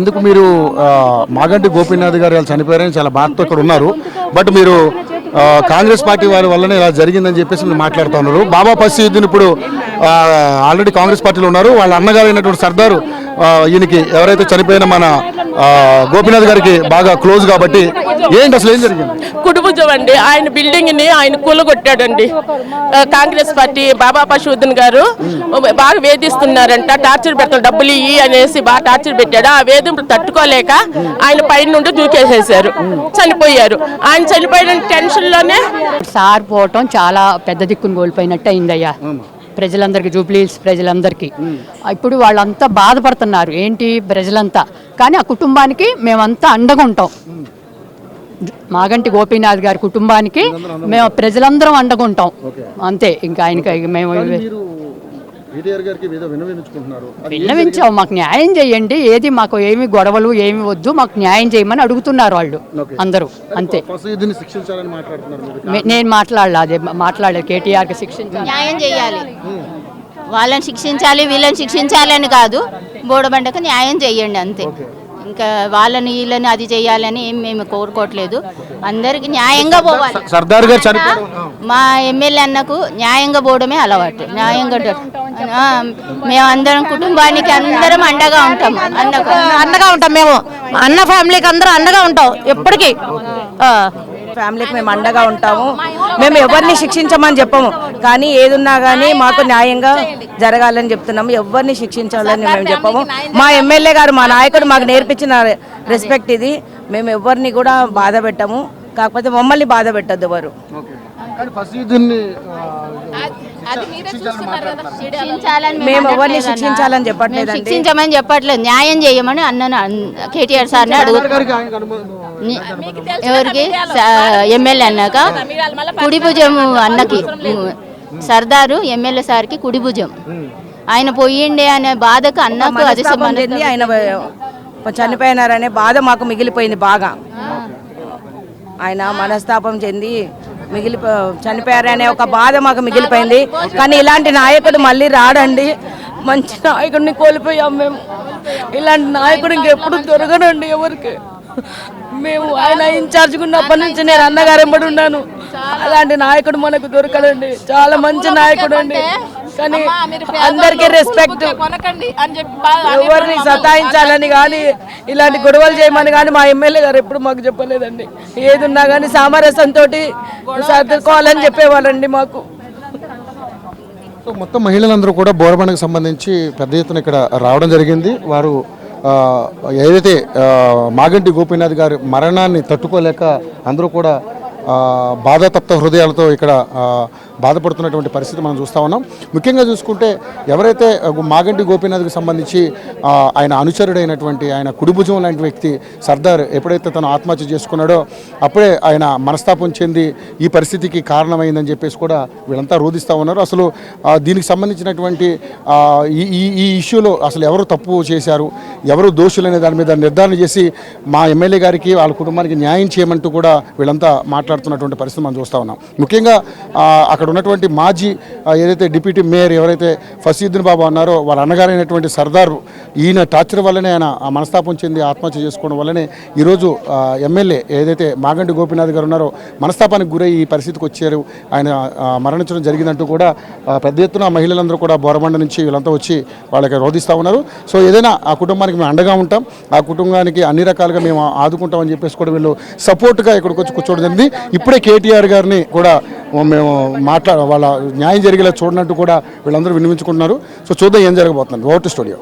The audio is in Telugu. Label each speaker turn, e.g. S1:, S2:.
S1: ఎందుకు మీరు మాగంటి గోపీనాథ్ గారు చనిపోయారని చాలా బాధతో ఇక్కడ ఉన్నారు. బట్ మీరు కాంగ్రెస్ పార్టీ వారి వల్లనే ఇలా జరిగిందని చెప్పేసి మీరు మాట్లాడుతూ ఉన్నారు. బాబా ఫసీయుద్దీన్ ఇప్పుడు ఆల్రెడీ కాంగ్రెస్ పార్టీలో ఉన్నారు. వాళ్ళ అన్నగారు అయినటువంటి సర్దారు ఈయనకి ఎవరైతే చనిపోయిన మన గోపీనాథ్ గారికి బాగా క్లోజ్ కాబట్టి ఏంటి అసలు ఏం జరిగింది?
S2: కుటుంబం అండి, ఆయన బిల్డింగ్ ని ఆయన కూలగొట్టాడండి. కాంగ్రెస్ పార్టీ బాబా ఫసీయుద్దీన్ గారు బాగా వేధిస్తున్నారంట, టార్చర్ పెడతారు, డబ్బులు ఇయ్యి అనేసి బాగా టార్చర్ పెట్టాడు. ఆ వేధింపులు తట్టుకోలేక ఆయన పైన నుండి దూకేసేసారు, చనిపోయారు. ఆయన చనిపోయిన టెన్షన్ లోనే
S3: సార్ పోవటం చాలా పెద్ద దిక్కును కోల్పోయినట్టు అయిందయ్యా ప్రజలందరికీ, జూబ్లీహిల్స్ ప్రజలందరికీ. ఇప్పుడు వాళ్ళంతా బాధపడుతున్నారు ఏంటి ప్రజలంతా, కానీ ఆ కుటుంబానికి మేమంతా అండగా ఉంటాం. మాగంటి గోపీనాథ్ గారి కుటుంబానికి మేము ప్రజలందరం అండగా ఉంటాం అంతే. ఇంకా ఆయనకి మేము విన్నవించాము, మాకు న్యాయం చేయండి, ఏది మాకు ఏమి గొడవలు ఏమి వద్దు, మాకు న్యాయం చేయమని అడుగుతున్నారు వాళ్ళు అందరూ అంతే. నేను మాట్లాడలేదు కేటీఆర్కి
S4: న్యాయం చేయాలి, వాళ్ళని శిక్షించాలి వీళ్ళని శిక్షించాలి అని కాదు, బోడబండకు న్యాయం చేయండి అంతే. ఇంకా వాళ్ళని వీళ్ళని అది చేయాలని ఏం మేము కోరుకోవట్లేదు, అందరికి న్యాయంగా పోవాలి.
S1: సర్దార్ గారు
S4: మా ఎమ్మెల్యే అన్నకు న్యాయంగా పోవడమే అలవాటు. న్యాయంగా మేమందరం కుటుంబానికి అందరం అండగా ఉంటాం,
S5: అండగా ఉంటాం. మేము అన్న ఫ్యామిలీకి అందరూ అండగా ఉంటాం ఎప్పటికీ.
S6: ఫ్యామిలీకి మేము అండగా ఉంటాము. మేము ఎవరిని శిక్షించమని చెప్పము, కానీ ఏదున్నా కానీ మాకు న్యాయంగా జరగాలని చెప్తున్నాము. ఎవరిని శిక్షించాలని మేము చెప్పము. మా ఎమ్మెల్యే గారు, మా నాయకుడు మాకు నేర్పించిన రెస్పెక్ట్ ఇది. మేము ఎవరిని కూడా బాధ పెట్టము, కాకపోతే మమ్మల్ని బాధ పెట్టద్దు ఎవరు. మేము ఎవరిని శిక్షించాలని చెప్పట్లేదు,
S4: శిక్షించమని చెప్పట్లేదు, న్యాయం చేయమని అన్న కేటీఆర్ సార్ని అడుగుతారు. ఎవరికి? ఎమ్మెల్యే అన్నాక కుడి భుజం అన్నకి, సర్దారు ఎమ్మెల్యే సార్కి కుడి భుజం. ఆయన పోయిండే అనే బాధకు అన్నకు అది సంబంధించి
S6: ఆయన చనిపోయినారనే బాధ మాకు మిగిలిపోయింది బాగా. ఆయన మనస్తాపం చెంది చనిపోయారనే ఒక బాధ మాకు మిగిలిపోయింది. కానీ ఇలాంటి నాయకుడు మళ్ళీ రాడండి. మంచి నాయకుడిని కోల్పోయాం మేము. ఇలాంటి నాయకుడు ఇంకెప్పుడు దొరకనండి ఎవరికి. మేము ఆయన ఇన్ఛార్జ్గా ఉన్నప్పటి నుంచి నేను అన్నగారు ఎంబడి ఉన్నాను. అలాంటి నాయకుడు మనకు దొరకడండి. చాలా మంచి నాయకుడు అండి, కానీ అందరికీ రెస్పెక్ట్. ఎవరిని సతాయించాలని కానీ ఇలాంటి గొడవలు చేయమని కానీ మా ఎమ్మెల్యే గారు ఎప్పుడు మాకు చెప్పలేదండి. ఏదున్నా కానీ సామరస్యంతో సర్దుకోవాలని చెప్పేవాళ్ళండి మాకు.
S1: మొత్తం మహిళలందరూ కూడా బోరబండకు సంబంధించి పెద్ద ఎత్తున ఇక్కడ రావడం జరిగింది. వారు ఏదైతే మాగంటి గోపీనాథ్ గారి మరణాన్ని తట్టుకోలేక అందరూ కూడా బాధాతప్త హృదయాలతో ఇక్కడ బాధపడుతున్నటువంటి పరిస్థితి మనం చూస్తూ ఉన్నాం. ముఖ్యంగా చూసుకుంటే ఎవరైతే మాగంటి గోపీనాథ్కి సంబంధించి ఆయన అనుచరుడైనటువంటి ఆయన కుడిభుజం లాంటి వ్యక్తి సర్దార్ ఎప్పుడైతే తను ఆత్మహత్య చేసుకున్నాడో అప్పుడే ఆయన మనస్తాపం చెంది ఈ పరిస్థితికి కారణమైందని చెప్పేసి కూడా వీళ్ళంతా రోధిస్తూ ఉన్నారు. అసలు దీనికి సంబంధించినటువంటి ఈ ఇష్యూలో అసలు ఎవరు తప్పు చేశారు, ఎవరు దోషులనే దాని మీద నిర్ధారణ చేసి మా ఎమ్మెల్యే గారికి వాళ్ళ కుటుంబానికి న్యాయం చేయమంటూ కూడా వీళ్ళంతా మాట్లాడుతున్నటువంటి పరిస్థితి మనం చూస్తూ ఉన్నాం. ముఖ్యంగా అక్కడ ఉన్నటువంటి మాజీ ఏదైతే డిప్యూటీ మేయర్ ఎవరైతే ఫసీయుద్దీన్ బాబు అన్నారో వాళ్ళ అన్నగారైనటువంటి సర్దార్ ఈయన టార్చర్ వల్లనే ఆయన మనస్తాపం చెంది ఆత్మహత్య చేసుకోవడం వల్లనే ఈరోజు ఎమ్మెల్యే ఏదైతే మాగంటి గోపీనాథ్ గారు ఉన్నారో మనస్తాపానికి గురై ఈ పరిస్థితికి వచ్చారు, ఆయన మరణించడం జరిగిందంటూ కూడా పెద్ద ఎత్తున మహిళలందరూ కూడా బోరబండ నుంచి వీళ్ళంతా వచ్చి వాళ్ళకి రోధిస్తూ ఉన్నారు. సో ఏదైనా ఆ కుటుంబానికి మేము అండగా ఉంటాం, ఆ కుటుంబానికి అన్ని రకాలుగా మేము ఆదుకుంటామని చెప్పేసి కూడా వీళ్ళు సపోర్ట్గా ఇక్కడికి వచ్చి కూర్చోవడం జరిగింది. ఇప్పుడే కేటీఆర్ గారిని కూడా మేము వాళ్ళ న్యాయం జరిగేలా చూడనట్టు కూడా వీళ్ళందరూ వినిపించుకుంటున్నారు. సో చూద్దాం ఏం జరగబోతుంది. Over to studio.